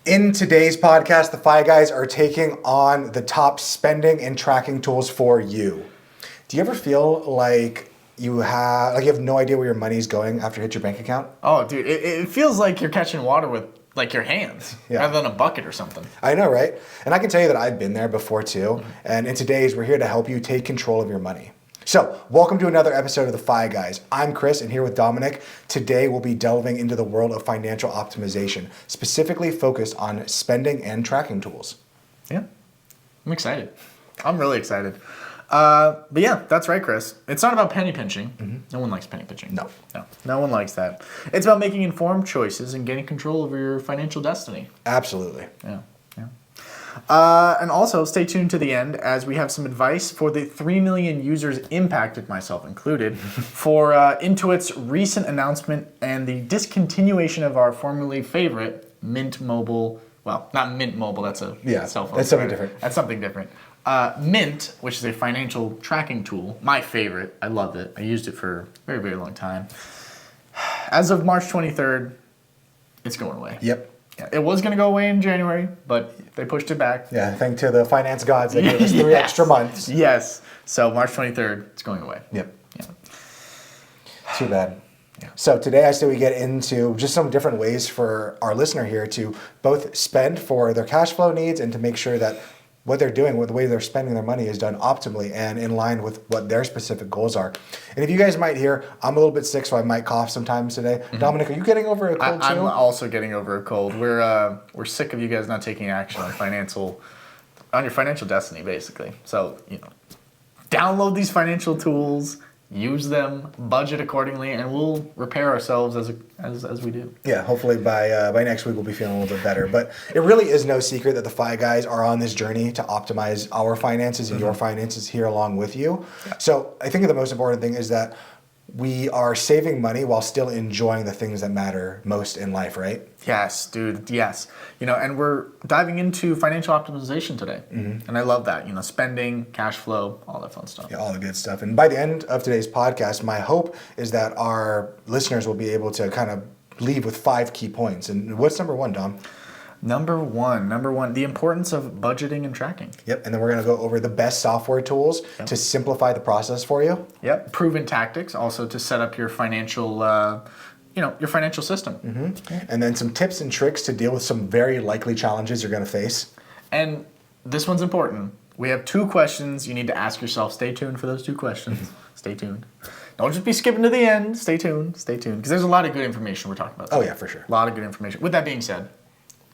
In today's podcast, the Fi Guys are taking on the top spending and tracking tools for you. Do you ever feel like you have no idea where your money's going after it hits your bank account? Oh, dude, it feels like you're catching water with like your hands rather than a bucket or something. I know, right? And I can tell you that I've been there before too. And in today's, we're here to help you take control of your money. So, welcome to another episode of the Fi Guys. I'm Chris and here with Dominic. Today we'll be delving into the world of financial optimization, specifically focused on spending and tracking tools. Yeah, I'm excited. I'm really excited. But yeah, that's right, Chris. It's not about penny pinching. Mm-hmm. No one likes penny pinching. No one likes that. It's about making informed choices and gaining control over your financial destiny. Absolutely. Yeah. And also, stay tuned to the end as we have some advice for the 3 million users impacted, myself included, for Intuit's recent announcement and the discontinuation of our formerly favorite Mint Mobile. Well, not Mint Mobile. That's a cell phone. That's something different. That's something different. Mint, which is a financial tracking tool, my favorite. I love it. I used it for a very, very long time. As of March 23rd, it's going away. Yep. Yeah, it was going to go away in January, but they pushed it back. Yeah, thanks to the finance gods, they gave us 3 extra months. Yes. So March 23rd, it's going away. Yep. Yeah. Too bad. Yeah. So today I say we get into just some different ways for our listener here to both spend for their cash flow needs and to make sure that what they're doing, the way they're spending their money is done optimally and in line with what their specific goals are. And if you guys might hear, I'm a little bit sick, so I might cough sometimes today. Mm-hmm. Dominic, are you getting over a cold too? I'm also getting over a cold. We're sick of you guys not taking action on your financial destiny, basically. So, download these financial tools, use them, budget accordingly, and we'll repair ourselves as we do. Yeah, hopefully by next week we'll be feeling a little bit better. But it really is no secret that the Fi Guys are on this journey to optimize our finances and your finances here along with you. Yeah. So I think the most important thing is that we are saving money while still enjoying the things that matter most in life, right? Yes, dude, yes. And we're diving into financial optimization today. Mm-hmm. And I love that, spending, cash flow, all that fun stuff. Yeah, all the good stuff. And by the end of today's podcast, my hope is that our listeners will be able to kind of leave with 5 key points. And what's number 1, Dom? Number one, the importance of budgeting and tracking. Yep, and then we're going to go over the best software tools to simplify the process for you. Yep, proven tactics also to set up your financial, your financial system. Mm-hmm. And then some tips and tricks to deal with some very likely challenges you're going to face. And this one's important. We have 2 questions you need to ask yourself. Stay tuned for those 2 questions. Stay tuned. Don't just be skipping to the end. Stay tuned. Because there's a lot of good information we're talking about today. Oh, yeah, for sure. A lot of good information. With that being said,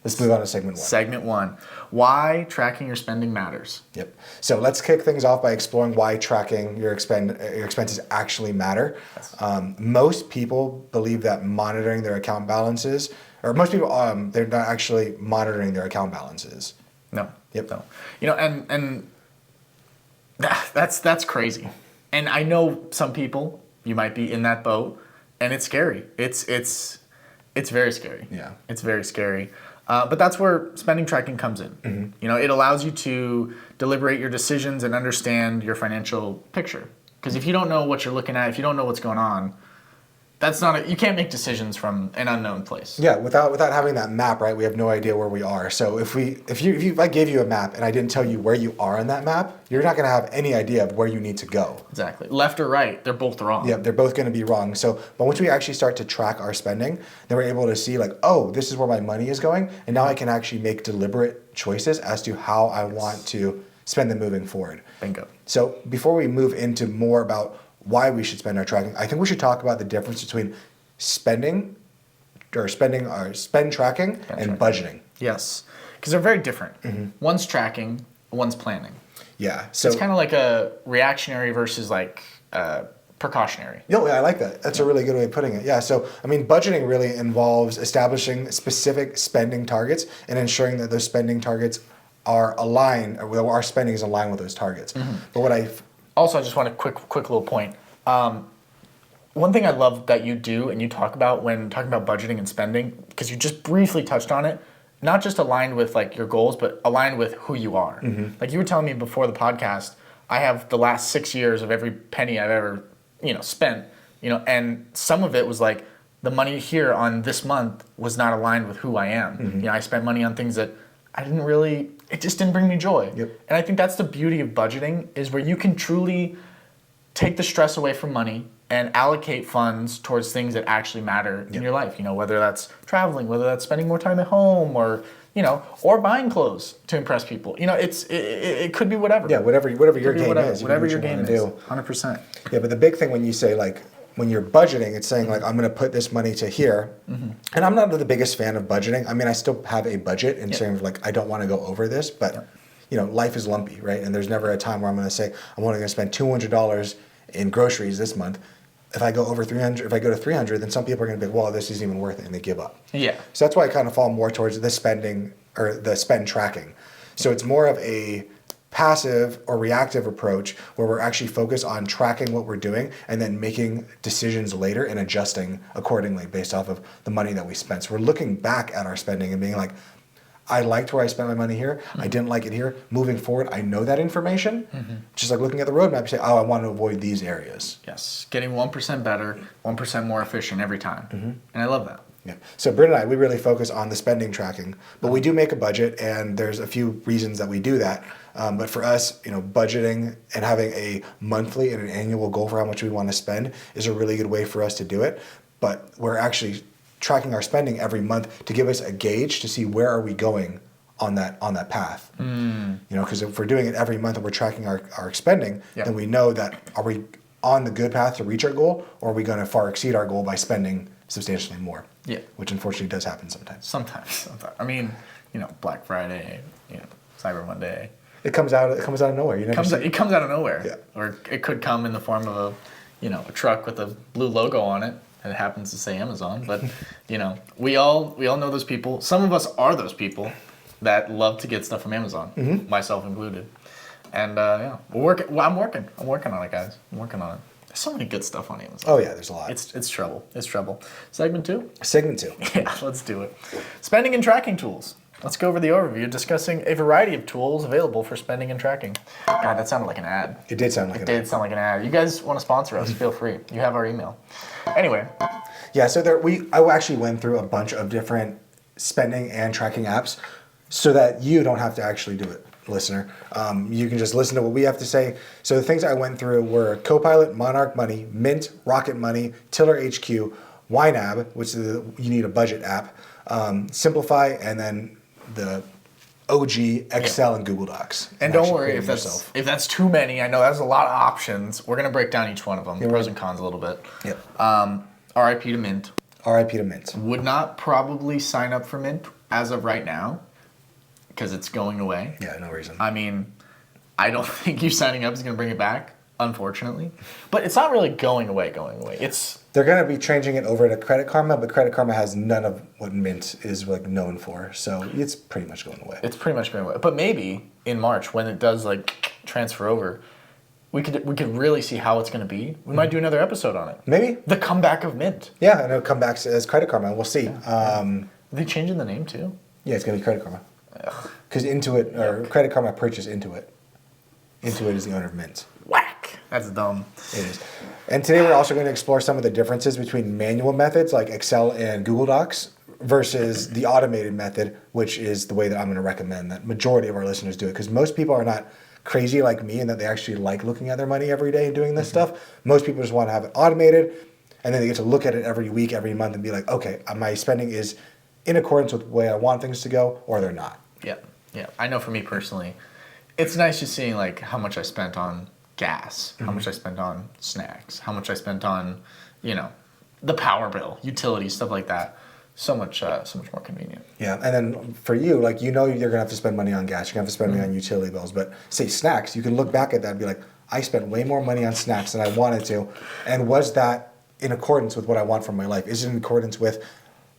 let's move on to segment 1. Segment 1. Why tracking your spending matters. Yep. So let's kick things off by exploring why tracking your expenses actually matter. Yes. Most people believe that monitoring their account balances, or most people, they're not actually monitoring their account balances. No. Yep. No. And that's crazy. And I know some people, you might be in that boat, and it's scary. It's very scary. Yeah. It's very scary. But that's where spending tracking comes in. Mm-hmm. It allows you to deliberate your decisions and understand your financial picture. Because if you don't know what you're looking at, if you don't know what's going on, you can't make decisions from an unknown place. Yeah, without having that map, right? We have no idea where we are. So if I gave you a map and I didn't tell you where you are on that map, you're not going to have any idea of where you need to go. Exactly. Left or right, they're both wrong. Yeah, they're both going to be wrong. So, but once we actually start to track our spending, then we're able to see this is where my money is going, and now I can actually make deliberate choices as to how I want to spend them moving forward. Bingo. So before we move into more about why we should spend our tracking, I think we should talk about the difference between spend tracking and budgeting. Yes, because they're very different. Mm-hmm. One's tracking, one's planning. Yeah, so it's kind of like a reactionary versus precautionary. Yeah, I like that. That's a really good way of putting it. Yeah, so budgeting really involves establishing specific spending targets and ensuring that those spending targets are aligned, or our spending is aligned with those targets. Mm-hmm. But I just want a quick little point. One thing I love that you do and you talk about when talking about budgeting and spending, because you just briefly touched on it, not just aligned with your goals, but aligned with who you are. Mm-hmm. Like you were telling me before the podcast, I have the last 6 years of every penny I've ever, spent, and some of it was the money here on this month was not aligned with who I am. You know, I spent money on things that I didn't really, it just didn't bring me joy. Yep. And I think that's the beauty of budgeting, is where you can truly take the stress away from money and allocate funds towards things that actually matter in your life. You know, whether that's traveling, whether that's spending more time at home, or, you know, or buying clothes to impress people. You know, it could be whatever. Yeah, whatever your game is. Whatever you your do game what is. you wanna do. 100%. Yeah, but the big thing when you say, like, when you're budgeting, it's saying, like, I'm going to put this money to here. And I'm not the biggest fan of budgeting. I mean, I still have a budget in terms of, like, I don't want to go over this, but, you know, life is lumpy, right? And there's never a time where I'm going to say, I'm only going to spend $200 in groceries this month. If I go over 300, if I go to 300, then some people are going to be like, well, this isn't even worth it, and they give up. Yeah. So that's why I kind of fall more towards the spending or the spend tracking. So it's more of a passive or reactive approach where we're actually focused on tracking what we're doing and then making decisions later and adjusting accordingly based off of the money that we spent. So we're looking back at our spending and being like, I liked where I spent my money here. I didn't like it here. Moving forward, I know that information. Just like looking at the roadmap, you say, oh, I want to avoid these areas. Yes. Getting 1% better, 1% more efficient every time. And I love that. Yeah. So Britt and I, we really focus on the spending tracking, but we do make a budget, and there's a few reasons that we do that. But for us, you know, budgeting and having a monthly and an annual goal for how much we want to spend is a really good way for us to do it. But we're actually tracking our spending every month to give us a gauge to see where are we going on that path. You know, because if we're doing it every month and we're tracking our spending, then we know that are we on the good path to reach our goal, or are we going to far exceed our goal by spending substantially more? Yeah. Which unfortunately does happen sometimes. Sometimes. I mean, you know, Black Friday, you know, Cyber Monday. It comes out of nowhere. You never see It comes out of nowhere. Yeah. Or it could come in the form of a truck with a blue logo on it. And it happens to say Amazon, but you know, we all know those people. Some of us are those people that love to get stuff from Amazon, myself included. And yeah, I'm working on it, guys. I'm working on it. There's so many good stuff on Amazon. Oh yeah, there's a lot. It's trouble. It's trouble. Segment 2? Segment 2. Yeah, let's do it. Spending and tracking tools. Let's go over the overview, discussing a variety of tools available for spending and tracking. God, that sounded like an ad. It did sound like It did sound like an ad. You guys want to sponsor us, feel free. You have our email. Anyway. Yeah, so I actually went through a bunch of different spending and tracking apps so that you don't have to actually do it, listener. You can just listen to what we have to say. So the things I went through were Copilot, Monarch Money, Mint, Rocket Money, Tiller HQ, YNAB, which is you need a budget app, Simplify, and then the OG, Excel, and Google Docs. And don't worry if that's too many. I know that's a lot of options. We're going to break down each one of them, pros and cons a little bit. Yep. RIP to Mint. RIP to Mint. Would not probably sign up for Mint as of right now because it's going away. Yeah, no reason. I mean, I don't think you signing up is going to bring it back, unfortunately. But it's not really going away. They're going to be changing it over to Credit Karma, but Credit Karma has none of what Mint is like known for. So it's pretty much going away. It's pretty much going away. But maybe in March when it does like transfer over, we could really see how it's going to be. We might do another episode on it. Maybe. The comeback of Mint. Yeah, and it'll come back as Credit Karma. We'll see. Are they changing the name too? Yeah, it's going to be Credit Karma. Because Intuit, or Credit Karma purchased Intuit. Intuit is the owner of Mint. Whack! That's dumb. It is. And today we're also going to explore some of the differences between manual methods like Excel and Google Docs versus the automated method, which is the way that I'm going to recommend that majority of our listeners do it. Because most people are not crazy like me in that they actually like looking at their money every day and doing this stuff. Most people just want to have it automated, and then they get to look at it every week, every month, and be like, okay, my spending is in accordance with the way I want things to go, or they're not. Yeah. I know for me personally, it's nice just seeing like how much I spent on gas, how much I spent on snacks, how much I spent on, you know, the power bill, utilities, stuff like that. So much more convenient. Yeah, and then for you, like, you know, you're gonna have to spend money on gas, you're gonna have to spend money on utility bills, but say snacks, you can look back at that and be like, I spent way more money on snacks than I wanted to, and was that in accordance with what I want from my life? Is it in accordance with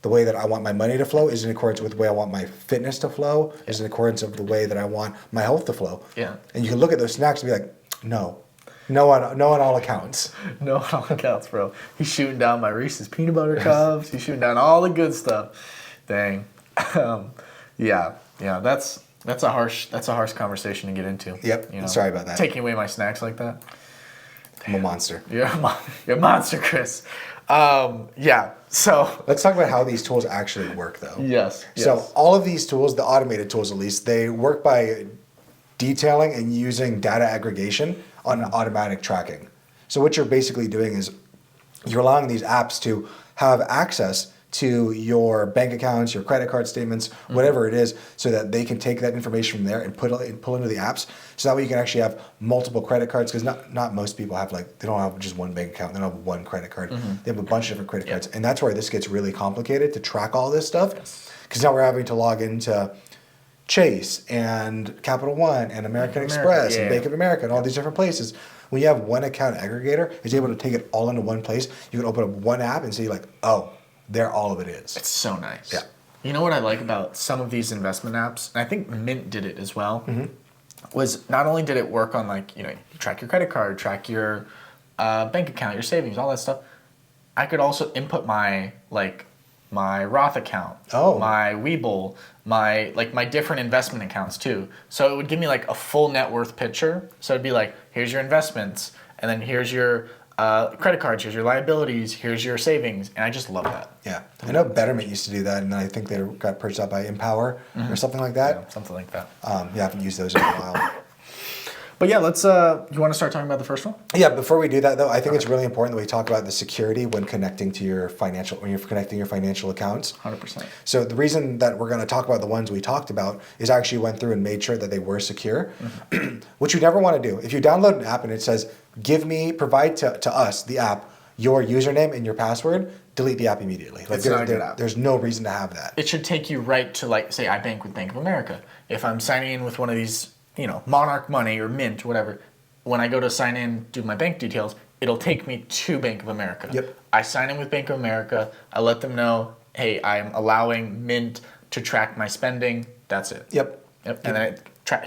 the way that I want my money to flow? Is it in accordance with the way I want my fitness to flow? Is it in accordance of the way that I want my health to flow? Yeah. And you can look at those snacks and be like, no on all accounts. No on all accounts, bro. He's shooting down my Reese's peanut butter cups. He's shooting down all the good stuff. Dang. Yeah. That's a harsh conversation to get into. Yep. You know, sorry about that. Taking away my snacks like that. I'm a monster. You're a monster, Chris. Yeah. So Let's talk about how these tools actually work, though. yes. So all of these tools, the automated tools at least, they work by detailing and using data aggregation on automatic tracking. So what you're basically doing is you're allowing these apps to have access to your bank accounts, your credit card statements, whatever it is, so that they can take that information from there and pull into the apps. So that way you can actually have multiple credit cards, because not most people have, like, they don't have just one bank account, they don't have one credit card. They have a bunch of different credit cards. And that's where this gets really complicated to track all this stuff. Because now we're having to log into Chase and Capital One and American Express and Bank of America and all these different places. When you have one account aggregator, it's able to take it all into one place. You can open up one app and see, like, oh, there all of it is. It's so nice. Yeah. You know what I like about some of these investment apps, and I think Mint did it as well, was not only did it work on, like, you track your credit card, track your bank account, your savings, all that stuff. I could also input my Roth account, my Webull, my different investment accounts too. So it would give me like a full net worth picture. So it'd be like, here's your investments, and then here's your credit cards, here's your liabilities, here's your savings, and I just love that. Yeah, I know Betterment used to do that, and I think they got purchased out by Empower or something like that. Yeah, something like that. I haven't used those in a while. But yeah, let's. You want to start talking about the first one? Yeah, before we do that though, I think it's really important that we talk about the security when connecting to your when you're connecting your financial accounts. 100%. So the reason that we're going to talk about the ones we talked about is I actually went through and made sure that they were secure, which you never want to do. If you download an app and it says, provide to us, the app, your username and your password, delete the app immediately. It's not a good app. There's no reason to have that. It should take you right to, like, say I bank with Bank of America. If I'm signing in with one of these, Monarch Money or Mint, whatever, when I go to sign in, do my bank details, it'll take me to Bank of America. Yep. I sign in with Bank of America. I let them know, hey, I'm allowing Mint to track my spending. That's it. Yep. And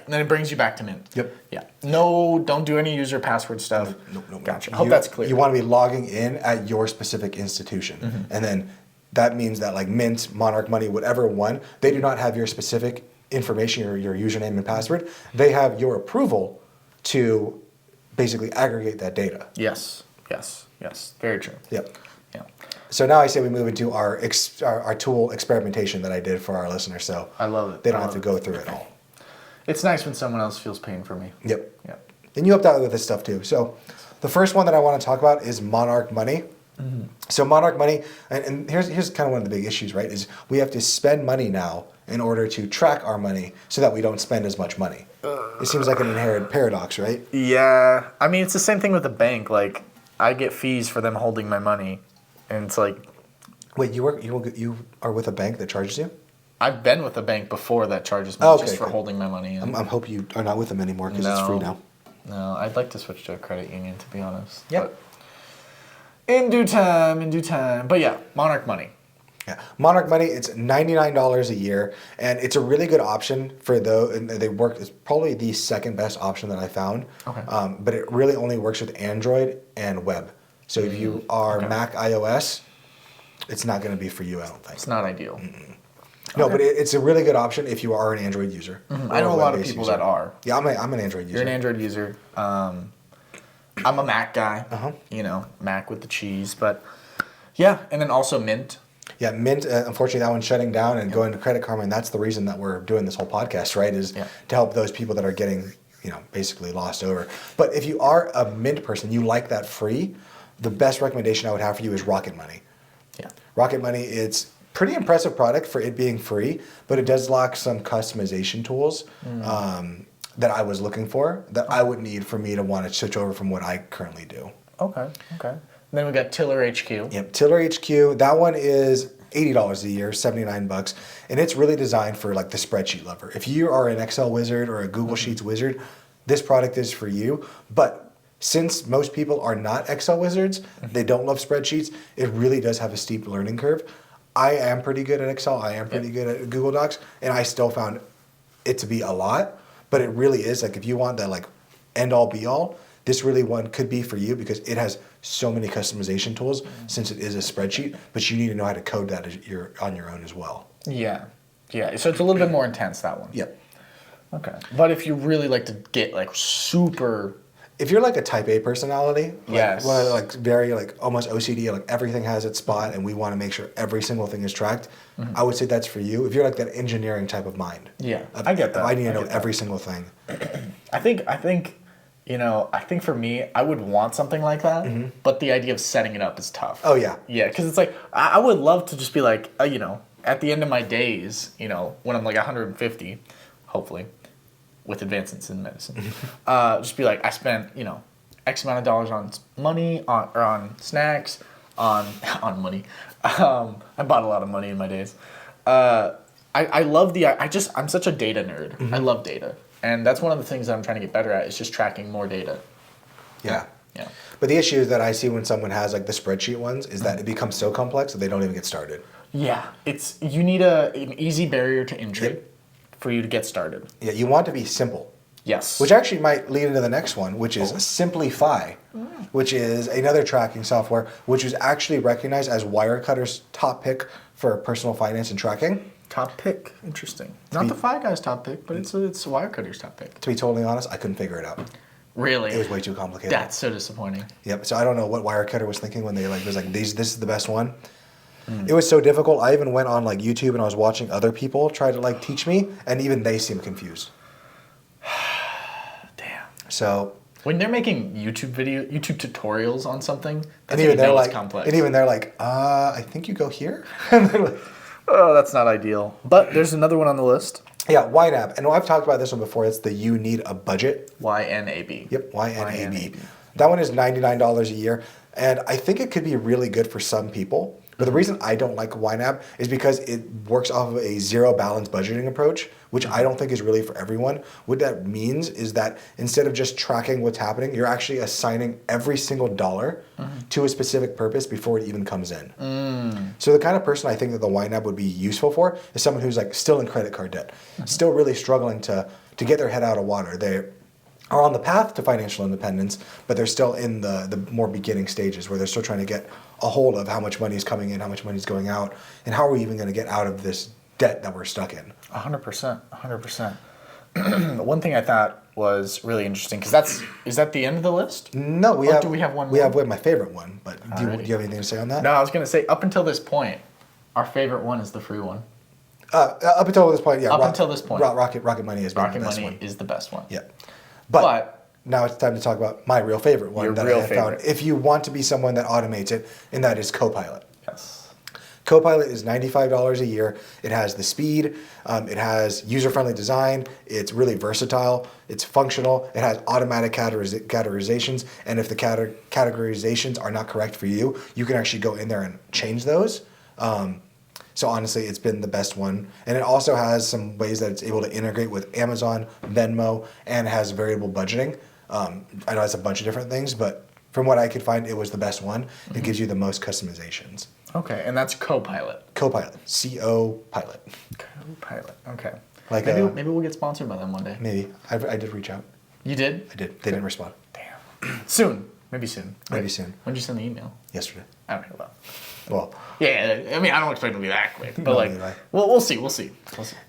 then it brings you back to Mint. Yep. Yeah. No, don't do any user password stuff. No. Gotcha. I hope that's clear. You want to be logging in at your specific institution. And then that means that, like, Mint, Monarch Money, whatever one, they do not have your specific information, your username and password. They have your approval to basically aggregate that data. Yes. Very true. Yep. Yeah. So now I say we move into our tool experimentation that I did for our listeners. So I love it. They don't have to go through it all. It's nice when someone else feels pain for me. Yep. And you helped out with this stuff too. So the first one that I want to talk about is Monarch Money. So Monarch Money, and here's kind of one of the big issues, right? Is we have to spend money now in order to track our money so that we don't spend as much money. It seems like an inherent paradox, right? Yeah. I mean, it's the same thing with the bank. Like, I get fees for them holding my money, and it's like... Wait, you are with a bank that charges you? I've been with a bank before that charges me just for holding my money. I hope you are not with them anymore because it's free now. No, I'd like to switch to a credit union, to be honest. Yep. But in due time. But yeah, Monarch Money. Yeah, Monarch Money, it's $99 a year, and it's a really good option for and they work. It's probably the second best option that I found. Okay. But it really only works with Android and web. So if you are Mac iOS, it's not going to be for you, I don't think. It's not ideal. No, but it's a really good option if you are an Android user. I know a lot of people that are. Yeah, I'm an Android user. You're an Android user. I'm a Mac guy. Mac with the cheese. But yeah, and then also Mint. Yeah, Mint, unfortunately, that one's shutting down and going to Credit Karma, and that's the reason that we're doing this whole podcast, right, is to help those people that are getting, basically lost over. But if you are a Mint person, you like that free, the best recommendation I would have for you is Rocket Money. Yeah. Rocket Money, it's pretty impressive product for it being free, but it does lack some customization tools that I was looking for that I would need for me to want to switch over from what I currently do. Okay. And then we got Tiller HQ. Yep, Tiller HQ. That one is $80 a year, $79, and it's really designed for, like, the spreadsheet lover. If you are an Excel wizard or a Google Sheets wizard, this product is for you. But since most people are not Excel wizards, they don't love spreadsheets, it really does have a steep learning curve. I am pretty good at Excel. I am pretty good at Google Docs, and I still found it to be a lot. But it really is, like, if you want that, like, end all be all, this really one could be for you because it has so many customization tools since it is a spreadsheet, but you need to know how to code that on your own as well. Yeah. So it's a little bit more intense, that one. Yep. Okay. But if you really like to get, like, super if you're like a type A personality, like, Yes. one of the, like very like almost OCD, like everything has its spot, and we want to make sure every single thing is tracked. I would say that's for you. If you're like that engineering type of mind, Yeah, I get that. I need to know get that. every single thing. I think, I think for me, I would want something like that, but the idea of setting it up is tough. Oh yeah, Yeah, because it's like, I would love to just be like, at the end of my days, when I'm like 150, hopefully, with advancements in medicine, just be like, I spent, X amount of dollars on money, on snacks, on money. I bought a lot of money in my days. I love I'm such a data nerd. I love data. And that's one of the things that I'm trying to get better at is just tracking more data. yeah. Yeah. But the issue that I see when someone has like the spreadsheet ones is that it becomes so complex that they don't even get started. Yeah. You need an easy barrier to entry for you to get started. Yeah, you want to be simple. Yes. Which actually might lead into the next one, which is Simplify, which is another tracking software, which was actually recognized as Wirecutter's top pick for personal finance and tracking. Top pick. Interesting. Not the Five Guys top pick, but it's Wirecutter's top pick. To be totally honest, I couldn't figure it out. Really? It was way too complicated. That's so disappointing. Yep. So I don't know what Wirecutter was thinking when they was like, this is the best one. It was so difficult. I even went on like YouTube and I was watching other people try to like teach me, and even they seemed confused. Damn. So when they're making YouTube tutorials on something, that's and even they're like, complex. and even they're like, I think you go here. And they're like, oh, that's not ideal. But there's another one on the list. yeah, YNAB. And I've talked about this one before. It's the You Need a Budget. YNAB. Yep, YNAB. That one is $99 a year. And I think it could be really good for some people. But the reason I don't like YNAB is because it works off of a zero balance budgeting approach, which I don't think is really for everyone. What that means is that instead of just tracking what's happening, you're actually assigning every single dollar to a specific purpose before it even comes in. So the kind of person I think that the YNAB would be useful for is someone who's like still in credit card debt, still really struggling to get their head out of water. They are on the path to financial independence, but they're still in the more beginning stages where they're still trying to get a hold of how much money is coming in, how much money is going out, and how are we even going to get out of this debt that we're stuck in. 100%. 100%. One thing I thought was really interesting, because is that the end of the list? No, do we have one We more? have my favorite one, but do you have anything to say on that? No, I was going to say, up until this point, our favorite one is the free one. Up until this point, yeah. Until this point. Rocket Money has been the best one. Rocket Money is the best one. Yeah. But now it's time to talk about my real favorite one that I have found. If you want to be someone that automates it, and that is Copilot. Yes. Copilot is $95 a year. It has the speed. It has user-friendly design. It's really versatile. It's functional. It has automatic categorizations. And if the categorizations are not correct for you, you can actually go in there and change those. So honestly, it's been the best one. And it also has some ways that it's able to integrate with Amazon, Venmo, and has variable budgeting. I know it's a bunch of different things, but from what I could find, it was the best one. It gives you the most customizations. Okay, and that's Copilot. Copilot. C-O Pilot. Copilot. Okay. Like maybe we'll get sponsored by them one day. Maybe. I did reach out. You did? I did. They didn't respond. Damn. Soon. Maybe soon. Maybe soon. When did you send the email? Yesterday. I don't know. Well. Yeah, I mean, I don't expect it to be that quick, but like, anyway. we'll see.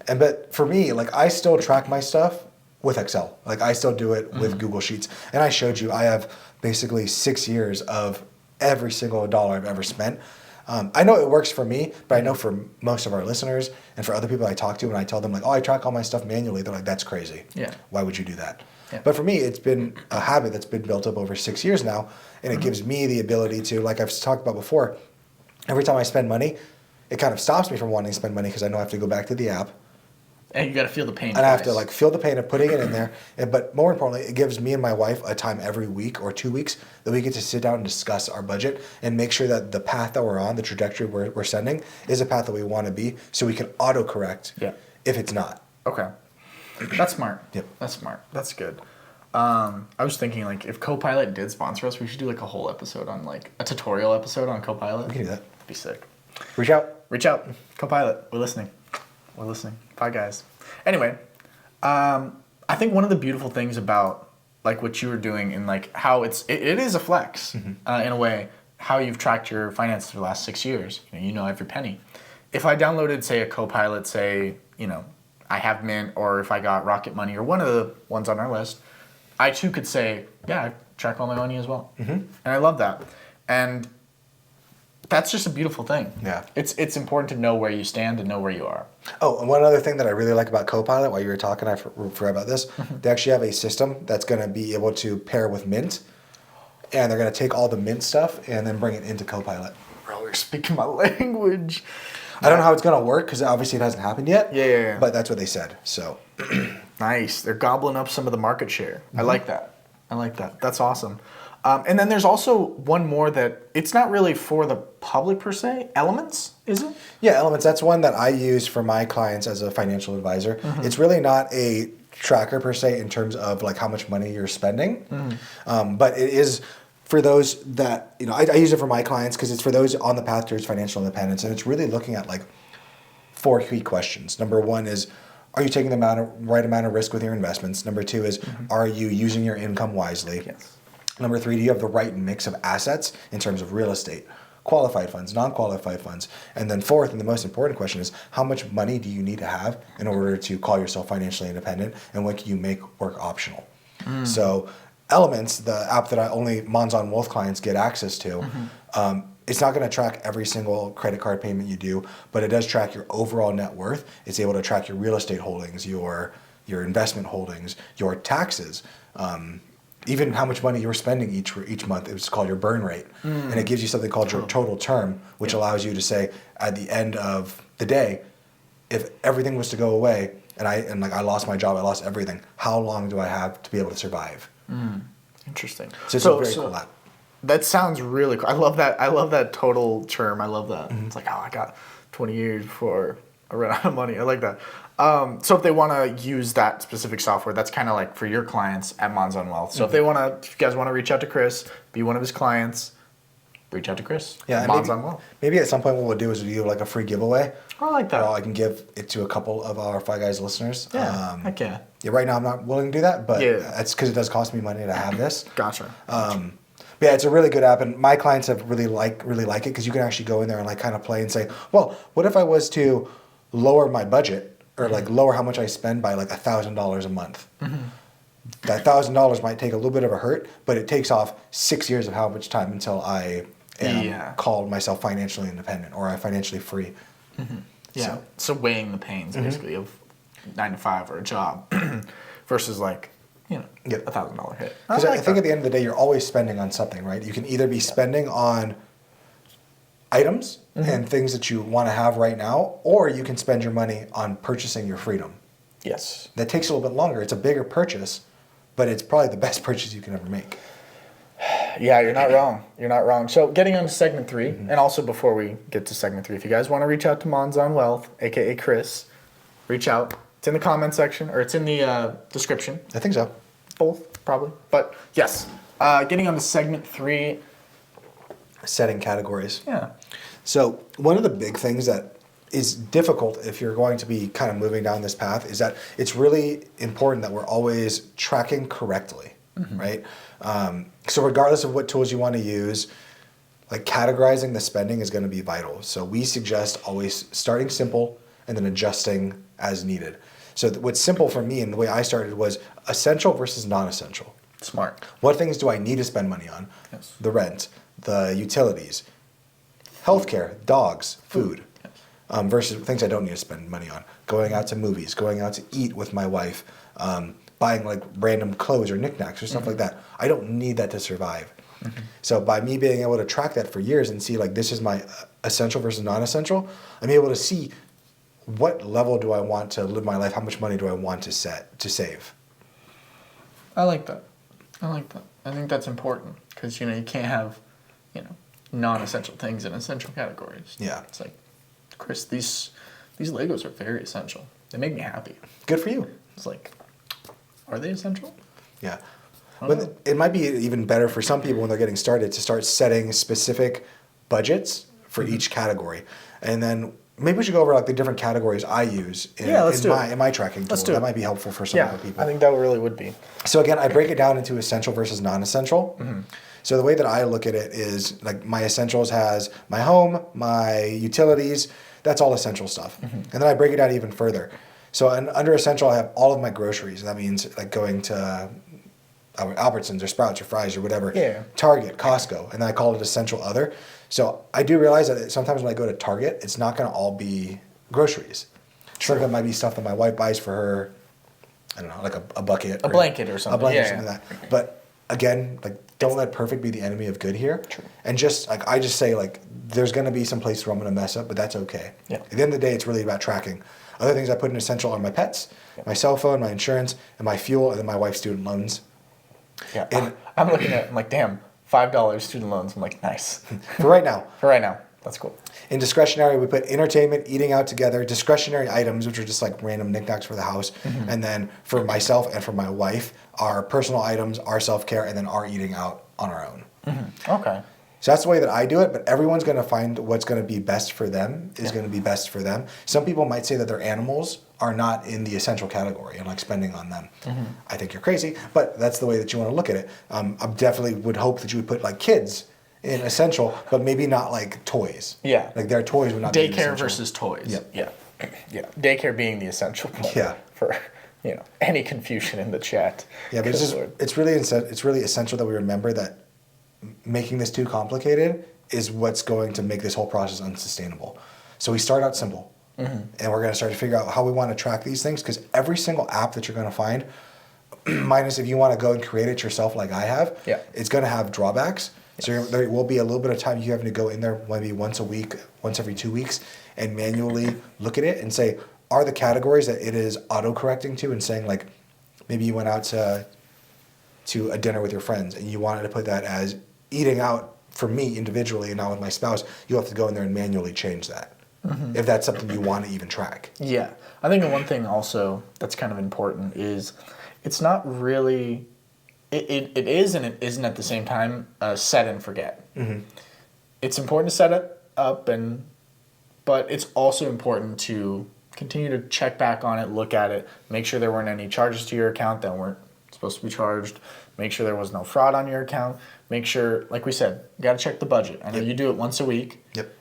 But for me, like, I still track my stuff with Excel. Like, I still do it with Google Sheets. And I showed you, I have basically 6 years of every single dollar I've ever spent. I know it works for me, but I know for most of our listeners and for other people I talk to, when I tell them like, oh, I track all my stuff manually, they're like, that's crazy. Yeah. Why would you do that? Yeah. But for me, it's been a habit that's been built up over 6 years now, and it gives me the ability to, like I've talked about before, every time I spend money, it kind of stops me from wanting to spend money because I know I have to go back to the app. And you got to feel the pain. And I have to like feel the pain of putting it in there. But more importantly, it gives me and my wife a time every week or 2 weeks that we get to sit down and discuss our budget and make sure that the path that we're on, the trajectory we're sending, is a path that we want to be, so we can autocorrect if it's not. Okay. That's smart. Yep. That's smart. That's good. I was thinking, like, if Copilot did sponsor us, we should do like a whole episode on, like, a tutorial episode on Copilot. We can do that. That'd be sick. Reach out. Copilot. We're listening. Bye, guys. Anyway, I think one of the beautiful things about, like, what you were doing and, like, how it is a flex, in a way, how you've tracked your finances for the last 6 years. You know every penny. If I downloaded, say, a Copilot, say, I have Mint, or if I got Rocket Money or one of the ones on our list, I too could say, yeah, I track all my money as well. Mm-hmm. And I love that. And that's just a beautiful thing. Yeah. It's important to know where you stand and know where you are. Oh, and one other thing that I really like about Copilot, while you were talking, I forgot about this. They actually have a system that's going to be able to pair with Mint, and they're going to take all the Mint stuff and then bring it into Copilot. Bro, you're speaking my language. I don't know how it's going to work because obviously it hasn't happened yet. Yeah. But that's what they said. So Nice. They're gobbling up some of the market share. I like that. That's awesome. And then there's also one more that it's not really for the public per se. Elements, is it? Yeah, Elements. That's one that I use for my clients as a financial advisor. It's really not a tracker per se in terms of like how much money you're spending, but it is for those that I use it for my clients because it's for those on the path towards financial independence, and it's really looking at like 4 key questions. Number 1 is, are you taking the right amount of risk with your investments? Number 2 is, are you using your income wisely? Yes. Number 3, do you have the right mix of assets in terms of real estate, qualified funds, non-qualified funds? And then 4th, and the most important question is, how much money do you need to have in order to call yourself financially independent, and what can you make work optional? So Elements, the app that only Mons on Wealth clients get access to, it's not going to track every single credit card payment you do, but it does track your overall net worth. It's able to track your real estate holdings, your investment holdings, your taxes, even how much money you're spending each month. It's called your burn rate. And it gives you something called your total term, which allows you to say at the end of the day, if everything was to go away and I lost my job, I lost everything, how long do I have to be able to survive? Interesting. So it's a very cool app. That sounds really cool. I love that total term. I love that. It's like, I got 20 years before I run out of money. I like that. So if they want to use that specific software, that's kind of like for your clients at Mons on Wealth. So if you guys want to reach out to Chris, be one of his clients, reach out to Chris. Yeah, Mons on Wealth. Maybe at some point what we'll do is we'll do like a free giveaway. I like that. I can give it to a couple of our Five Guys listeners. Yeah, heck yeah. Yeah, right now I'm not willing to do that, but it's because it does cost me money to have this. Gotcha. But yeah, it's a really good app, and my clients have really like it because you can actually go in there and like kind of play and say, well, what if I was to lower my budget or like lower how much I spend by like $1,000 a month? That $1,000 might take a little bit of a hurt, but it takes off 6 years of how much time until I am called myself financially independent or I'm financially free. Yeah. So weighing the pains basically of 9 to 5 or a job versus like, $1,000 hit. Because I think at the end of the day, you're always spending on something, right? You can either be spending on items and things that you want to have right now, or you can spend your money on purchasing your freedom. Yes. That takes a little bit longer. It's a bigger purchase, but it's probably the best purchase you can ever make. Yeah, you're not wrong. You're not wrong. So getting on to segment 3, and also before we get to segment 3, if you guys want to reach out to Mons on Wealth, aka Chris, reach out. It's in the comment section, or it's in the description. I think so. Both, probably. But yes, getting on to segment 3. Setting categories. Yeah. So one of the big things that is difficult if you're going to be kind of moving down this path is that it's really important that we're always tracking correctly, right? So regardless of what tools you want to use, like categorizing the spending is going to be vital. So we suggest always starting simple and then adjusting as needed. So what's simple for me and the way I started was essential versus non-essential. Smart. What things do I need to spend money on? Yes. The rent, the utilities, healthcare, dogs, food, versus things I don't need to spend money on. Going out to movies, going out to eat with my wife, buying like random clothes or knickknacks or stuff like that. I don't need that to survive. So by me being able to track that for years and see like this is my essential versus non-essential, I'm able to see what level do I want to live my life, how much money do I want to save. I like that. I think that's important because you can't have non-essential things in essential categories. Yeah. It's like, Chris, these Legos are very essential. They make me happy. Good for you. It's like, are they essential? Yeah. But it might be even better for some people when they're getting started to start setting specific budgets for each category. And then maybe we should go over like the different categories I use in my tracking tool. That might be helpful for some other people. I think that really would be. So again, I break it down into essential versus non-essential. So the way that I look at it is like my essentials has my home, my utilities, that's all essential stuff. And then I break it down even further. So under essential, I have all of my groceries. That means like going to Albertsons or Sprouts or Fry's or whatever. Yeah. Target, Costco, and then I call it essential other. So I do realize that sometimes when I go to Target, it's not going to all be groceries. Some of it might be stuff that my wife buys for her. I don't know, like a bucket, a blanket or something. A blanket or something like that. But again, like don't let perfect be the enemy of good here. True. And just like I just say like there's going to be some places where I'm going to mess up, but that's okay. Yeah. At the end of the day, it's really about tracking. Other things I put in essential are my pets, my cell phone, my insurance, and my fuel, and then my wife's student loans. Yeah. And I'm looking at it, I'm like, damn, $5 student loans. I'm like, nice. for right now. For right now. That's cool. In discretionary, we put entertainment, eating out together, discretionary items, which are just like random knickknacks for the house. Mm-hmm. And then for myself and for my wife, our personal items, our self-care, and then our eating out on our own. Mm-hmm. Okay. So that's the way that I do it, but everyone's going to find what's going to be best for them is going to be best for them. Some people might say that their animals are not in the essential category and like spending on them. Mm-hmm. I think you're crazy, but that's the way that you want to look at it. I definitely would hope that you would put like kids in essential, but maybe not like toys. Yeah. Like their toys would not be Daycare essential. versus toys. Yep. Yeah. Yeah. Daycare being the essential part. Yeah. For any confusion in the chat. Yeah, but it's really essential that we remember that making this too complicated is what's going to make this whole process unsustainable. So we start out simple, and we're going to start to figure out how we want to track these things, because every single app that you're going to find, minus if you want to go and create it yourself like I have, it's going to have drawbacks. So there will be a little bit of time you having to go in there maybe once a week, once every 2 weeks, and manually look at it and say, are the categories that it is auto-correcting to and saying like, maybe you went out to a dinner with your friends and you wanted to put that as eating out for me individually and not with my spouse, you'll have to go in there and manually change that. If that's something you want to even track. Yeah. I think the one thing also that's kind of important is it's not really, it is and it isn't at the same time set and forget. Mm-hmm. It's important to set it up, but it's also important to continue to check back on it, look at it, make sure there weren't any charges to your account that weren't supposed to be charged, make sure there was no fraud on your account, make sure, like we said, you got to check the budget. I know you do it once a week. Yep.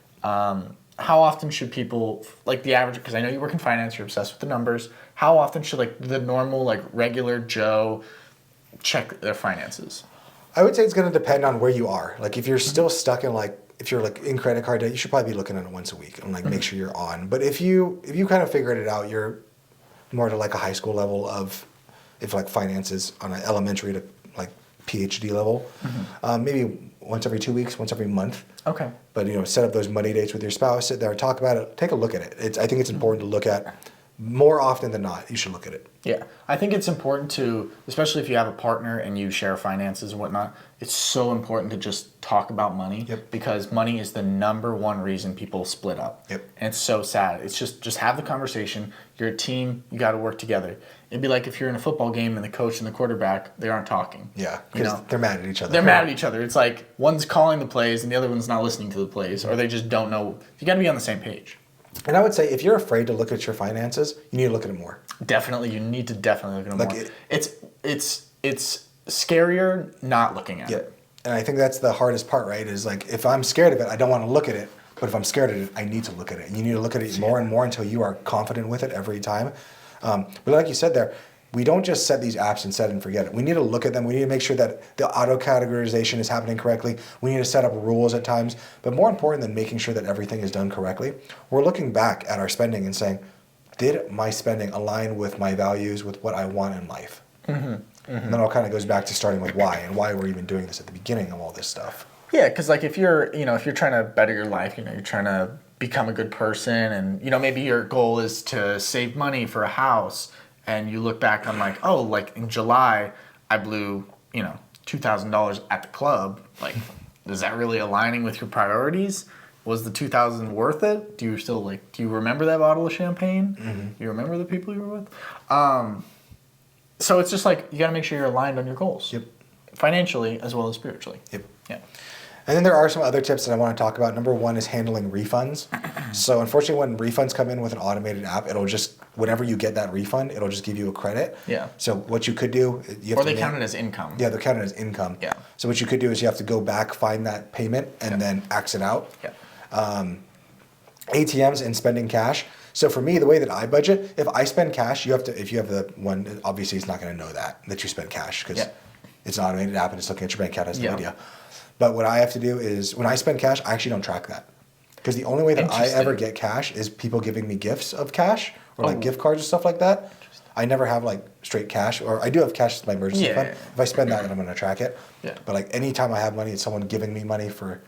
How often should people, like the average, because I know you work in finance, you're obsessed with the numbers, how often should like the normal, like regular Joe check their finances? I would say it's going to depend on where you are. Like if you're still stuck in like, if you're like in credit card debt, you should probably be looking at it once a week and like make sure you're on. But if you kind of figured it out, you're more to like a high school level of, if like finances on an elementary to like PhD level, maybe once every 2 weeks, once every month. Okay. But set up those money dates with your spouse, sit there, talk about it, take a look at it. I think it's important to look at more often than not. You should look at it. Yeah, I think it's important to, especially if you have a partner and you share finances and whatnot, it's so important to just talk about money. Yep. Because money is the number one reason people split up. Yep. And it's so sad. It's just have the conversation. You're a team. You got to work together. It'd be like if you're in a football game and the coach and the quarterback, they aren't talking. Yeah, because they're mad at each other. They're mad at each other. It's like one's calling the plays and the other one's not listening to the plays, or they just don't know. You got to be on the same page. And I would say if you're afraid to look at your finances, you need to look at it more. Definitely, you need to definitely look at it more. It's It's scarier not looking at it. And I think that's the hardest part, right? Is like if I'm scared of it, I don't want to look at it. But if I'm scared of it, I need to look at it. And you need to look at it more and more until you are confident with it every time. But like you said there, we don't just set these apps and set and forget it. We need to look at them. We need to make sure that the auto categorization is happening correctly. We need to set up rules at times. But more important than making sure that everything is done correctly, we're looking back at our spending and saying, did my spending align with my values, with what I want in life? And then it all kind of goes back to starting with why and why we're even doing this at the beginning of all this stuff. Yeah, because like if you're trying to better your life, you're trying to become a good person, and maybe your goal is to save money for a house, and you look back on like, oh, like in July I blew $2,000 at the club. Like, is that really aligning with your priorities? Was the $2,000 worth it? Do you remember that bottle of champagne? Do you remember the people you were with? So it's just like you got to make sure you're aligned on your goals. Yep. Financially as well as spiritually. Yep. Yeah. And then there are some other tips that I want to talk about. Number one is handling refunds. So unfortunately, when refunds come in with an automated app, it'll just, whenever you get that refund, it'll just give you a credit. Yeah. So what you could do, or they count it as income. Yeah, they're counted as income. Yeah. So what you could do is you have to go back, find that payment, and then ax it out. Yeah. ATMs and spending cash. So for me, the way that I budget, if I spend cash, if you have the one, obviously it's not going to know that you spend cash because It's an automated app and it's looking at your bank account, has no Yeah. idea. But what I have to do is when I spend cash, I actually don't track that. Because the only way that I ever get cash is people giving me gifts of cash or like gift cards or stuff like that. I never have like straight cash, or I do have cash as my emergency fund. Yeah. If I spend that, then I'm going to track it. Yeah. But like anytime I have money, it's someone giving me money for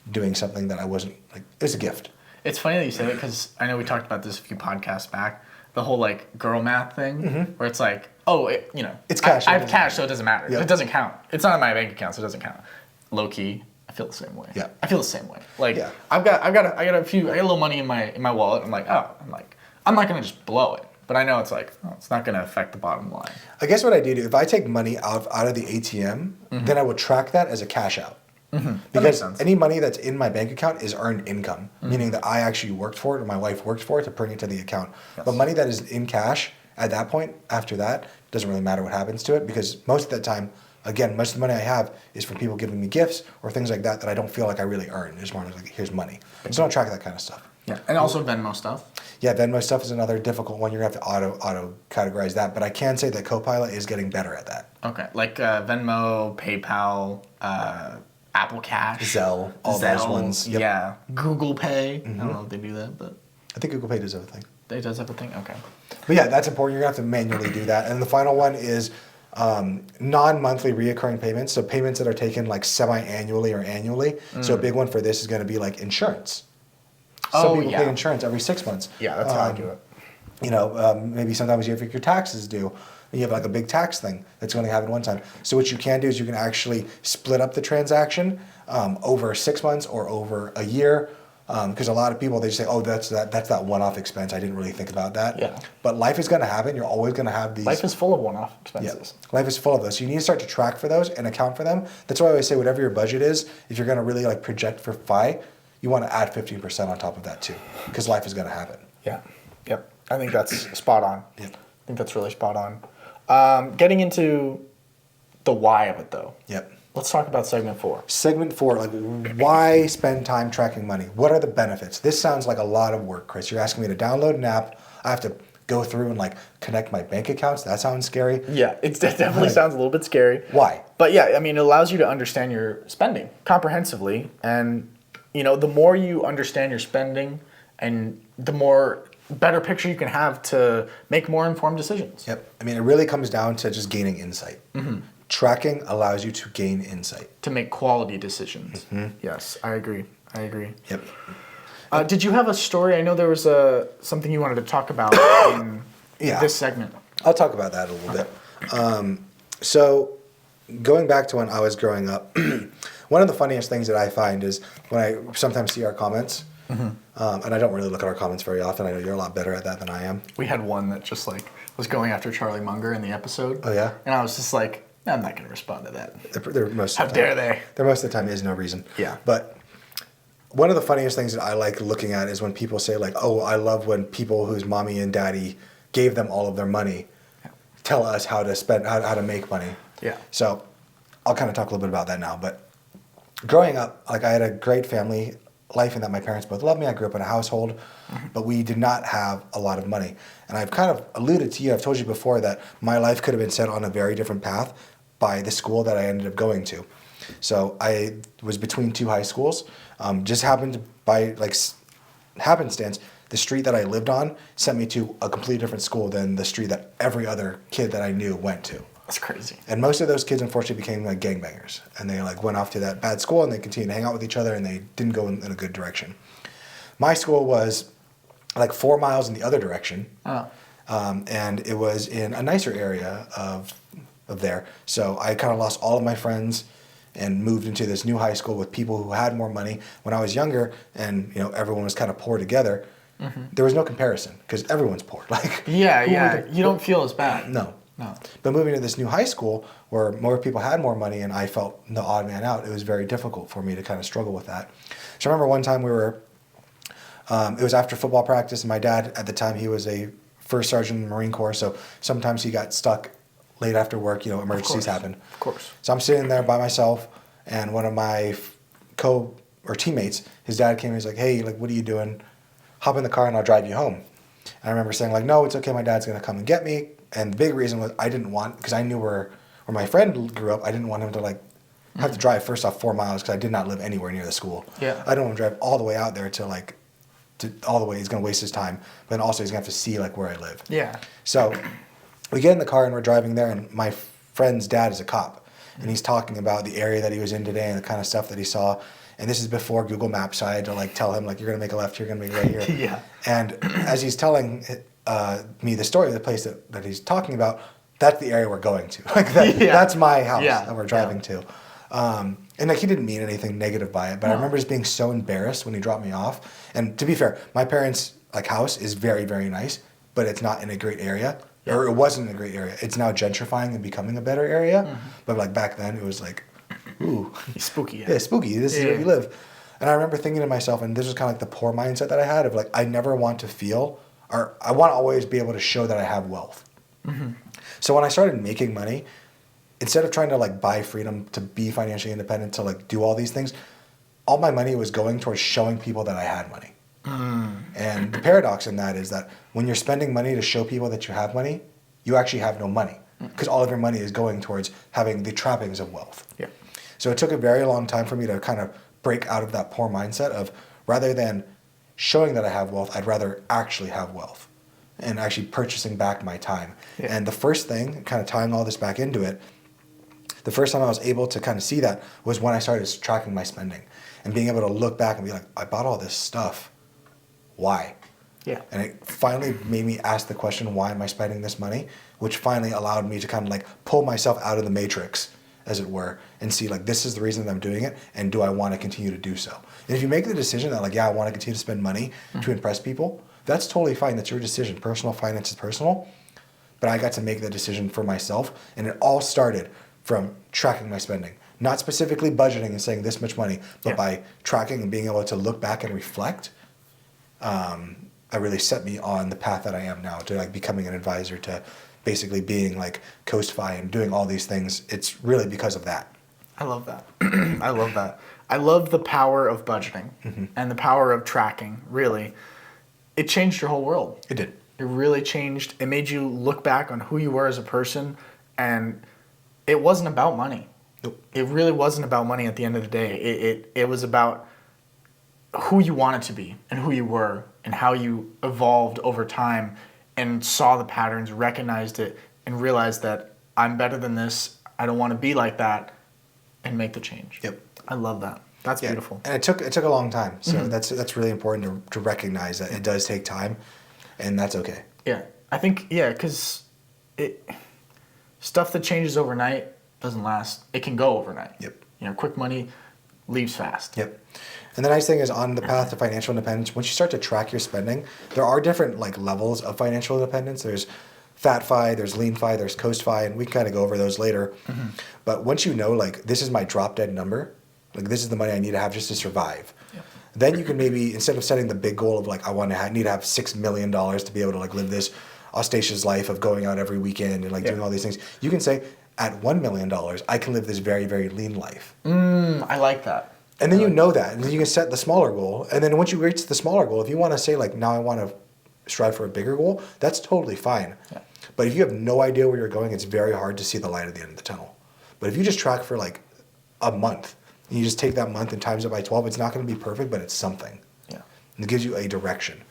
doing something that I wasn't like. It's a gift. It's funny that you say that because I know we talked about this a few podcasts back. The whole like girl math thing, where it's like, oh, It's cash. I have cash, so it doesn't matter. Yeah. It doesn't count. It's not in my bank account, so it doesn't count. Low key, I feel the same way. Yeah. I feel the same way. Like, Yeah. I got a little money in my wallet. I'm like, I'm not gonna just blow it, but I know it's like, it's not gonna affect the bottom line. I guess what I do, if I take money out of the ATM, then I would track that as a cash out. Because sense. any money that's in my bank account is earned income, meaning that I actually worked for it or my wife worked for it to bring it to the account. Yes. But money that is in cash at that point, after that, doesn't really matter what happens to it because most of the time, again, most of the money I have is from people giving me gifts or things like that I don't feel like I really earn. It's more like, here's money. So I don't track that kind of stuff. Yeah, and also Venmo stuff. Yeah, Venmo stuff is another difficult one. You're going to have to auto categorize that. But I can say that Copilot is getting better at that. Okay, like Venmo, PayPal, Apple Cash, Zelle, all those ones. Yep. Yeah, Google Pay. I don't know if they do that, but I think Google Pay does everything. it does have a thing. Okay. But yeah, that's important. You're going to have to manually do that. And the final one is non-monthly reoccurring payments. So payments that are taken like semi-annually or annually. So a big one for this is going to be like insurance. Some people pay insurance every 6 months. Yeah, that's how I do it. You know, maybe sometimes you have your taxes due. You have like a big tax thing that's going to happen one time. So what you can do is you can actually split up the transaction over 6 months or over a year. Because a lot of people, they just say, oh, that's that one-off expense. I didn't really think about that. Yeah. But life is going to happen. You're always going to have these. Life is full of one-off Yeah, expenses. life is full of those. So you need to start to track for those and account for them. That's why I always say whatever your budget is, if you're going to really like project for FI, you want to add 15% on top of that too, because life is going to happen. Yeah. Yep. I think that's spot on. Yep. I think that's really spot on. Getting into the why of it though. Yep. Let's talk about segment 4. Segment 4, like why spend time tracking money? What are the benefits? This sounds like a lot of work, Chris. You're asking me to download an app. I have to go through and like connect my bank accounts. That sounds scary. Yeah, it definitely sounds a little bit scary. Why? But yeah, I mean, it allows you to understand your spending comprehensively. And, you know, the more you understand your spending and the more better picture you can have to make more informed decisions. Yep. I mean, it really comes down to just gaining insight. Tracking allows you to gain insight. To make quality decisions. Yes, I agree. Yep. Did you have a story? I know there was something you wanted to talk about in this segment. I'll talk about that a little bit. So going back to when I was growing up, one of the funniest things that I find is when I sometimes see our comments, and I don't really look at our comments very often. I know you're a lot better at that than I am. We had one that just like was going after Charlie Munger in the episode. Oh, yeah? And I was just like, I'm not going to respond to that. They're most How of the time. dare they? There most of the time is no reason. Yeah. But one of the funniest things that I like looking at is when people say like, oh, I love when people whose mommy and daddy gave them all of their money tell us how to spend, how to make money. Yeah. So I'll kind of talk a little bit about that now. But growing up, like I had a great family life in that my parents both loved me. I grew up in a household, but we did not have a lot of money. And I've kind of alluded to you, I've told you before that my life could have been set on a very different path by the school that I ended up going to. So I was between two high schools. Just happened to, by like happenstance, the street that I lived on sent me to a completely different school than the street that every other kid that I knew went to. That's crazy. And most of those kids unfortunately became like gangbangers, and they like went off to that bad school and they continued to hang out with each other and they didn't go in a good direction. My school was like 4 miles in the other direction, and it was in a nicer area of there. So I kind of lost all of my friends and moved into this new high school with people who had more money. When I was younger, and you know everyone was kind of poor together, there was no comparison because everyone's poor. Like Yeah. You don't feel as bad. No. No. But moving to this new high school where more people had more money and I felt the odd man out, it was very difficult for me to kind of struggle with that. So I remember one time we were, it was after football practice, and my dad at the time, he was a first sergeant in the Marine Corps, so sometimes he got stuck late after work, you know, emergencies happen. Of course. So I'm sitting there by myself, and one of my teammates, his dad came and he's like, hey, like, what are you doing? Hop in the car and I'll drive you home. And I remember saying like, no, it's okay, my dad's gonna come and get me. And the big reason was I didn't want, because I knew where Where my friend grew up, I didn't want him to like have to drive first off 4 miles because I did not live anywhere near the school. Yeah. I don't want to drive all the way out there all the way. He's going to waste his time. But then also he's going to have to see like where I live. Yeah. So we get in the car and we're driving there, and my friend's dad is a cop, and he's talking about the area that he was in today and the kind of stuff that he saw. And this is before Google Maps, so I had to like tell him like, you're gonna make a left here, you're gonna make a right here. Yeah. And as he's telling me the story of the place that he's talking about, that's the area we're going to. Like that's my house that we're driving to. And like he didn't mean anything negative by it, but I remember just being so embarrassed when he dropped me off. And to be fair, my parents' like house is very, very nice, but it's not in a great area. Yeah. Or it wasn't in a great area. It's now gentrifying and becoming a better area. Mm-hmm. But like back then it was like, ooh. Spooky. Yeah, spooky. This is where you live. And I remember thinking to myself, and this was kind of like the poor mindset that I had of like, I never want to feel, or I want to always be able to show that I have wealth. Mm-hmm. So when I started making money, instead of trying to like buy freedom to be financially independent, to like do all these things, all my money was going towards showing people that I had money. And the paradox in that is that when you're spending money to show people that you have money, you actually have no money because all of your money is going towards having the trappings of wealth. Yeah. So it took a very long time for me to kind of break out of that poor mindset of rather than showing that I have wealth, I'd rather actually have wealth and actually purchasing back my time. Yeah. And the first thing, kind of tying all this back into it, the first time I was able to kind of see that was when I started tracking my spending and being able to look back and be like, I bought all this stuff. Why? Yeah. And it finally made me ask the question, why am I spending this money? Which finally allowed me to kind of like pull myself out of the matrix, as it were, and see like, this is the reason that I'm doing it, and do I want to continue to do so? And if you make the decision that like, yeah, I want to continue to spend money to impress people, that's totally fine. That's your decision. Personal finance is personal. But I got to make the decision for myself, and it all started from tracking my spending. Not specifically budgeting and saying this much money, but by tracking and being able to look back and reflect, I really set me on the path that I am now to like becoming an advisor, to basically being like Coastfi and doing all these things. It's really because of that. I love that. I love that. I love the power of budgeting and the power of tracking, really. It changed your whole world. It did. It really changed. It made you look back on who you were as a person, and it wasn't about money. Nope. It really wasn't about money at the end of the day. It was about who you wanted to be and who you were and how you evolved over time and saw the patterns, recognized it, and realized that I'm better than this. I don't want to be like that, and make the change. Yep. I love that. That's beautiful. And it took a long time. So that's really important to recognize that it does take time, and that's okay. Yeah. I think, because stuff that changes overnight doesn't last. It can go overnight. Yep. Quick money leaves fast. Yep. And the nice thing is, on the path to financial independence, once you start to track your spending, there are different like levels of financial independence. There's FatFi, there's LeanFi, there's CoastFi, and we can kind of go over those later. But once you know, like, this is my drop dead number, like this is the money I need to have just to survive. Then you can maybe, instead of setting the big goal of like, I want to need to have $6 million to be able to like live this audacious life of going out every weekend and like doing all these things, you can say, at $1 million, I can live this very, very lean life. I like that. And then you know that, and then you can set the smaller goal. And then once you reach the smaller goal, if you want to say like, now I want to strive for a bigger goal, that's totally fine. Yeah. But if you have no idea where you're going, it's very hard to see the light at the end of the tunnel. But if you just track for like a month, and you just take that month and times it by 12, it's not going to be perfect, but it's something. Yeah. And it gives you a direction.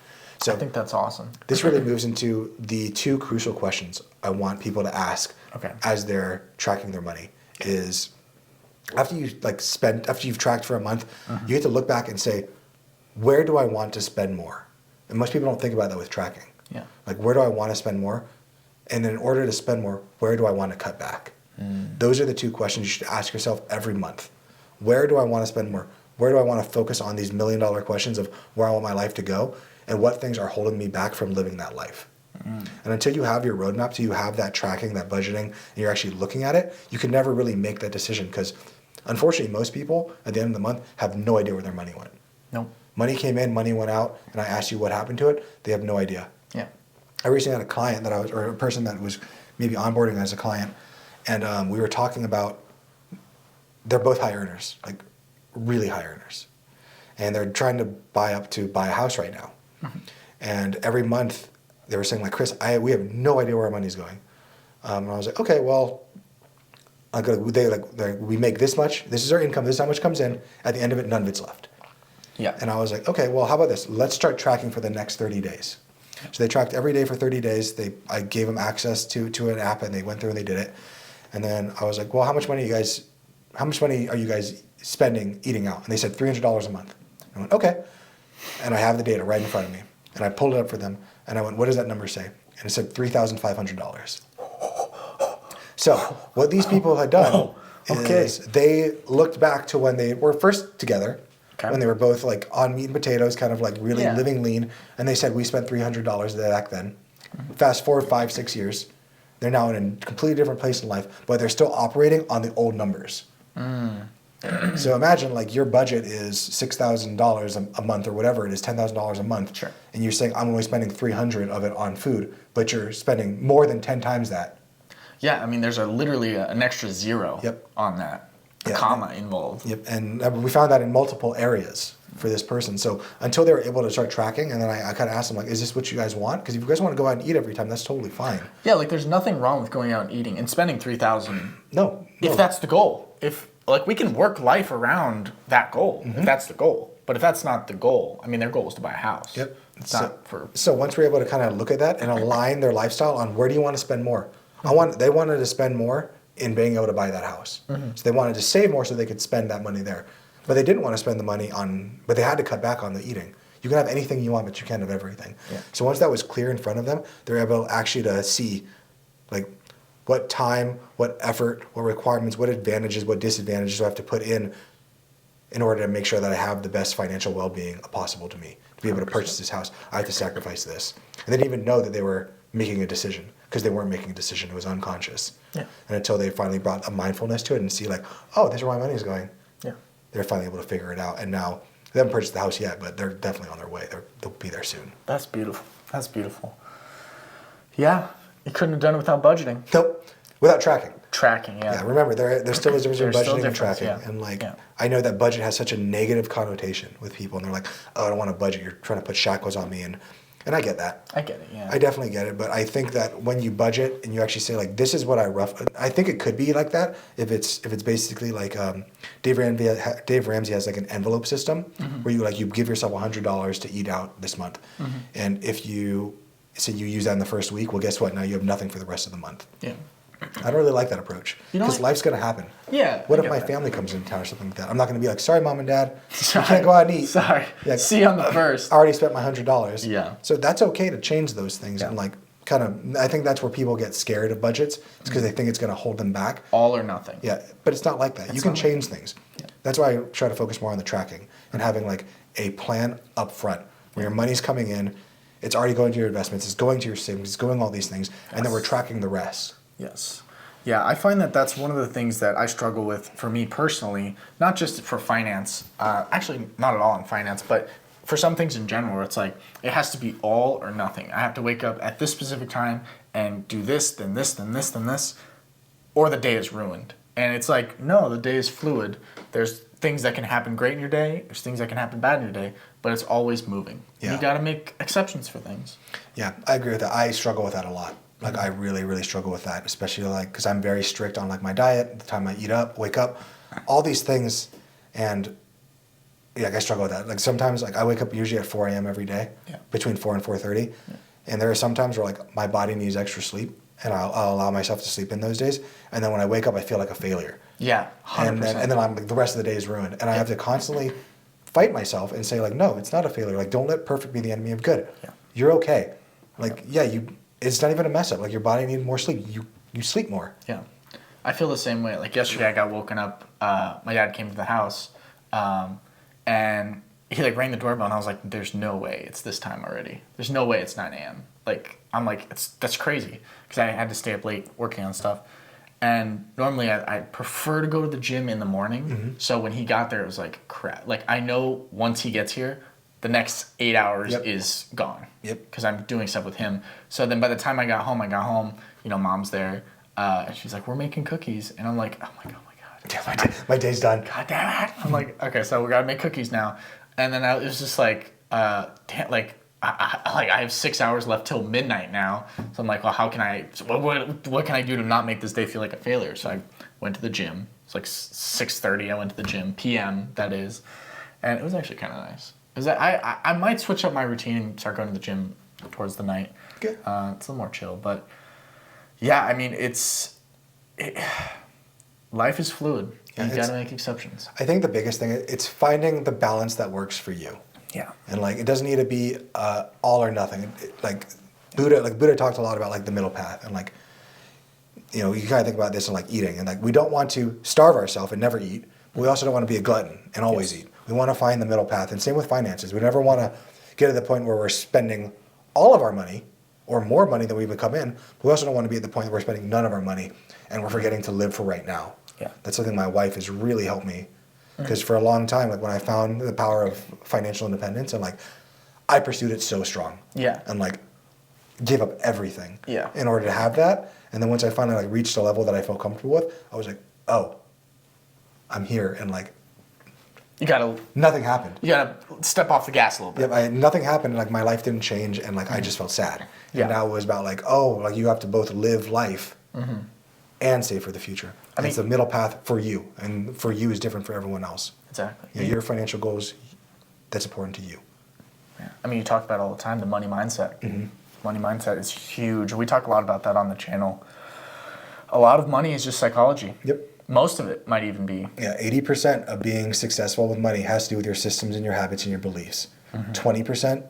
So I think that's awesome. This really moves into the two crucial questions I want people to ask as they're tracking their money is, after you've tracked for a month, you get to look back and say, where do I want to spend more? And most people don't think about that with tracking. Yeah. Like, where do I want to spend more? And then in order to spend more, where do I want to cut back? Those are the two questions you should ask yourself every month. Where do I want to spend more? Where do I want to focus on these $1 million questions of where I want my life to go? And what things are holding me back from living that life? And until you have your roadmap, till you have that tracking, that budgeting, and you're actually looking at it, you can never really make that decision, because unfortunately, most people at the end of the month have no idea where their money went. No. Money came in, money went out, and I asked you what happened to it, they have no idea. Yeah. I recently had a client or a person that was maybe onboarding as a client, and we were talking about, they're both high earners, like really high earners. And they're trying to buy a house right now. And every month they were saying like, Chris, we have no idea where our money's going. And I was like, okay, well, we make this much. This is our income. This is how much comes in. At the end of it, none of it's left. Yeah. And I was like, okay, well, how about this? Let's start tracking for the next 30 days. So they tracked every day for 30 days. I gave them access to an app, and they went through and they did it. And then I was like, well, how much money are you guys spending eating out? And they said $300 a month. I went, okay. And I have the data right in front of me. And I pulled it up for them. And I went, what does that number say? And it said $3,500. So what these people had done is they looked back to when they were first together, when they were both like on meat and potatoes, kind of like really living lean. And they said, we spent $300 back then. Fast forward 5-6 years. They're now in a completely different place in life, but they're still operating on the old numbers. So imagine like your budget is $6,000 a month or whatever it is, $10,000 a month. Sure. And you're saying, I'm only spending 300 of it on food, but you're spending more than 10 times that. Yeah, I mean, there's literally an extra zero on that, a comma involved. Yep, and we found that in multiple areas for this person. So until they were able to start tracking, and then I kind of asked them, like, is this what you guys want? Because if you guys want to go out and eat every time, that's totally fine. Yeah, like there's nothing wrong with going out and eating and spending $3,000. No. If that's the goal. If like we can work life around that goal, if that's the goal. But if that's not the goal, I mean, their goal is to buy a house. Yep. It's not for... So once we're able to kind of look at that and align their lifestyle on where do you want to spend more? They wanted to spend more in being able to buy that house. So they wanted to save more so they could spend that money there. But they didn't want to spend the money but they had to cut back on the eating. You can have anything you want, but you can't have everything. Yeah. So once that was clear in front of them, they're able actually to see like what time, what effort, what requirements, what advantages, what disadvantages do I have to put in order to make sure that I have the best financial well-being possible to me. To be able to purchase this house, I have to sacrifice this. And they didn't even know that they were making a decision because they weren't making a decision. It was unconscious. Yeah. And until they finally brought a mindfulness to it and see like, oh, this is where my money is going. Yeah. They're finally able to figure it out. And now they haven't purchased the house yet, but they're definitely on their way. They'll be there soon. That's beautiful. That's beautiful. Yeah. You couldn't have done it without budgeting. Nope. Without tracking. Tracking, yeah. Yeah, remember, there still is a difference between budgeting and tracking. Yeah. And like, I know that budget has such a negative connotation with people, and they're like, oh, I don't want to budget. You're trying to put shackles on me. And I get that. I get it, yeah. I definitely get it. But I think that when you budget and you actually say, like, this is what I think it could be like that if it's basically like Dave Ramsey has like an envelope system where you give yourself $100 to eat out this month. And if you say you use that in the first week, well, guess what? Now you have nothing for the rest of the month. Yeah. I don't really like that approach because life's going to happen. Yeah. What if my family comes in town or something like that? I'm not going to be like, sorry, mom and dad, you can't go out and eat. Sorry. Yeah, see you on the first. I already spent my $100. Yeah. So that's okay to change those things and like kind of. I think that's where people get scared of budgets. It's because they think it's going to hold them back. All or nothing. Yeah, but it's not like that. You can change things. Yeah. That's why I try to focus more on the tracking and having like a plan up front where your money's coming in, it's already going to your investments, it's going to your savings, it's going all these things, and then we're tracking the rest. Yes. Yeah, I find that that's one of the things that I struggle with for me personally, not just for finance, actually not at all in finance, but for some things in general where it's like, it has to be all or nothing. I have to wake up at this specific time and do this, then this, then this, then this, or the day is ruined. And it's like, no, the day is fluid. There's things that can happen great in your day, there's things that can happen bad in your day, but it's always moving. Yeah. You got to make exceptions for things. Yeah, I agree with that. I struggle with that a lot. Like I really, really struggle with that, especially like because I'm very strict on like my diet, the time I wake up, all these things, and yeah, I struggle with that. Like sometimes, like I wake up usually at 4 a.m. every day, between 4 and 4:30, and there are some times where like my body needs extra sleep, and I'll allow myself to sleep in those days, and then when I wake up, I feel like a failure. Yeah, 100%. And then I'm like the rest of the day is ruined, and I have to constantly fight myself and say like, no, it's not a failure. Like don't let perfect be the enemy of good. Yeah. You're okay. Like it's not even a mess up. Like your body needs more sleep. You sleep more. Yeah, I feel the same way. Like yesterday, I got woken up. My dad came to the house, and he like rang the doorbell, and I was like, "There's no way it's this time already. There's no way it's 9 a.m." Like I'm like, that's crazy because I had to stay up late working on stuff. And normally I prefer to go to the gym in the morning. So when he got there, it was like crap. Like I know once he gets here, the next 8 hours is gone. Yep. Because I'm doing stuff with him. So then by the time I got home, mom's there. And she's like, we're making cookies. And I'm like, oh my God. Yeah, my day's done. God damn it. I'm like, okay, so we got to make cookies now. And then it was just like, I have 6 hours left till midnight now. So I'm like, well, how can I? So what can I do to not make this day feel like a failure? So I went to the gym. It's like 6:30. I went to the gym, PM that is, and it was actually kind of nice. Cause I might switch up my routine and start going to the gym towards the night. Okay. It's a little more chill, but yeah, I mean life is fluid. You gotta make exceptions. I think the biggest thing, it's finding the balance that works for you. Yeah. And like, it doesn't need to be all or nothing. Like Buddha talked a lot about like the middle path, and like, you know, you kind of think about this in like eating, and like, we don't want to starve ourselves and never eat, but we also don't want to be a glutton and always eat. We want to find the middle path, and same with finances. We never want to get to the point where we're spending all of our money or more money than we would come in. But we also don't want to be at the point where we're spending none of our money and we're forgetting to live for right now. Yeah. That's something my wife has really helped me, because for a long time, like when I found the power of financial independence, and like I pursued it so strong. Yeah. And like gave up everything. Yeah. In order to have that. And then once I finally like reached a level that I felt comfortable with, I was like, oh, I'm here, and like nothing happened. You gotta step off the gas a little bit. Yeah, nothing happened. Like my life didn't change, and like I just felt sad. Yeah. And now it was about like, oh, like you have to both live life and save for the future. I mean, it's the middle path for you, and for you is different for everyone else. Exactly. You know, your financial goals, that's important to you. Yeah. I mean, you talk about it all the time, the money mindset. Money mindset is huge. We talk a lot about that on the channel. A lot of money is just psychology. Yep. Most of it might even be. Yeah, 80% of being successful with money has to do with your systems and your habits and your beliefs. 20%,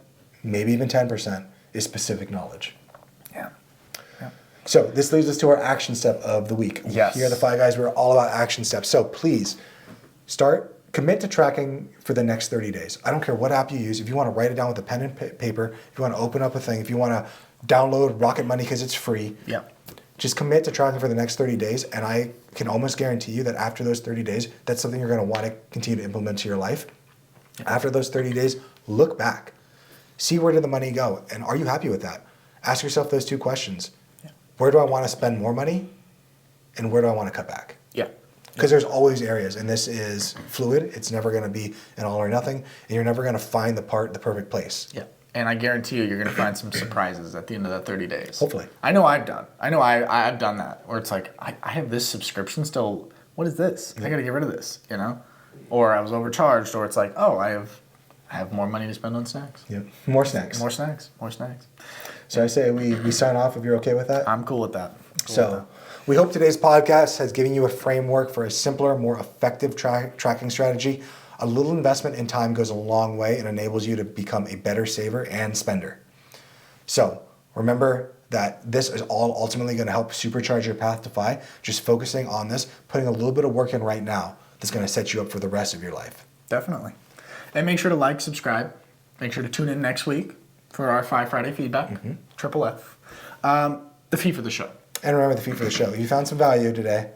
maybe even 10%, is specific knowledge. Yeah. So this leads us to our action step of the week. Yes. Here at the Five Guys, we're all about action steps. So please commit to tracking for the next 30 days. I don't care what app you use. If you want to write it down with a pen and paper, if you want to open up a thing, if you want to download Rocket Money because it's free. Yeah. Just commit to tracking for the next 30 days, and I can almost guarantee you that after those 30 days, that's something you're going to want to continue to implement to your life. After those 30 days, look back. See, where did the money go, and are you happy with that? Ask yourself those two questions. Yeah. Where do I want to spend more money, and where do I want to cut back? Yeah. Because there's always areas, and this is fluid. It's never going to be an all or nothing, and you're never going to find the perfect place. Yeah. And I guarantee you're going to find some surprises at the end of that 30 days. Hopefully. I know I've done that, where it's like, I have this subscription still. What is this? I got to get rid of this, you know? Or I was overcharged, or it's like, oh, I have more money to spend on snacks. Yeah. More snacks. More snacks. So I say we sign off if you're okay with that. I'm cool with that. We hope today's podcast has given you a framework for a simpler, more effective tracking strategy. A little investment in time goes a long way and enables you to become a better saver and spender. So remember that this is all ultimately going to help supercharge your path to FI. Just focusing on this, putting a little bit of work in right now, that's going to set you up for the rest of your life. Definitely. And make sure to like, subscribe. Make sure to tune in next week for our Fi Friday feedback, Triple F. The fee for the show. And remember the fee for the show. If you found some value today,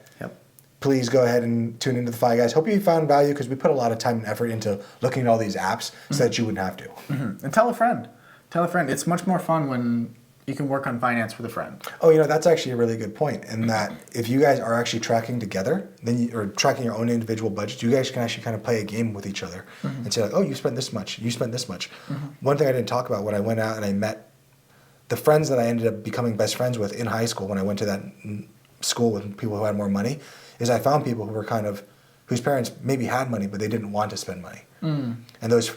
please go ahead and tune into the Fi Guys. Hope you found value, because we put a lot of time and effort into looking at all these apps so that you wouldn't have to. And tell a friend. Tell a friend. It's much more fun when you can work on finance with a friend. Oh, you know, that's actually a really good point, in that if you guys are actually tracking together, or tracking your own individual budgets, you guys can actually kind of play a game with each other and say like, oh, you spent this much, you spent this much. One thing I didn't talk about when I went out and I met the friends that I ended up becoming best friends with in high school, when I went to that school with people who had more money, is I found people who were whose parents maybe had money, but they didn't want to spend money. And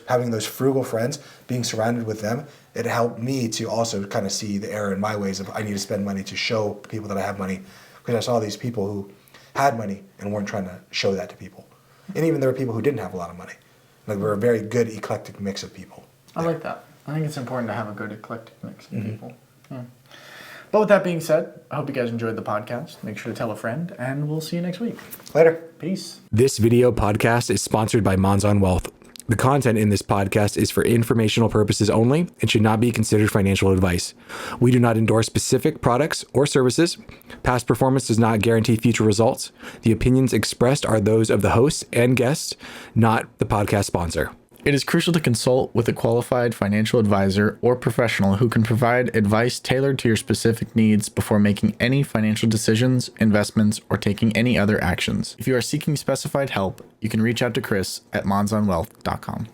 having those frugal friends, being surrounded with them, it helped me to also kind of see the error in my ways of I need to spend money to show people that I have money, because I saw these people who had money and weren't trying to show that to people. And even there were people who didn't have a lot of money. Like, we're a very good eclectic mix of people. I like that. I think it's important to have a good eclectic mix of people. Yeah. But with that being said, I hope you guys enjoyed the podcast. Make sure to tell a friend, and we'll see you next week. Later. Peace. This video podcast is sponsored by Monzon Wealth. The content in this podcast is for informational purposes only and should not be considered financial advice. We do not endorse specific products or services. Past performance does not guarantee future results. The opinions expressed are those of the hosts and guests, not the podcast sponsor. It is crucial to consult with a qualified financial advisor or professional who can provide advice tailored to your specific needs before making any financial decisions, investments, or taking any other actions. If you are seeking specified help, you can reach out to Chris at monzonwealth.com.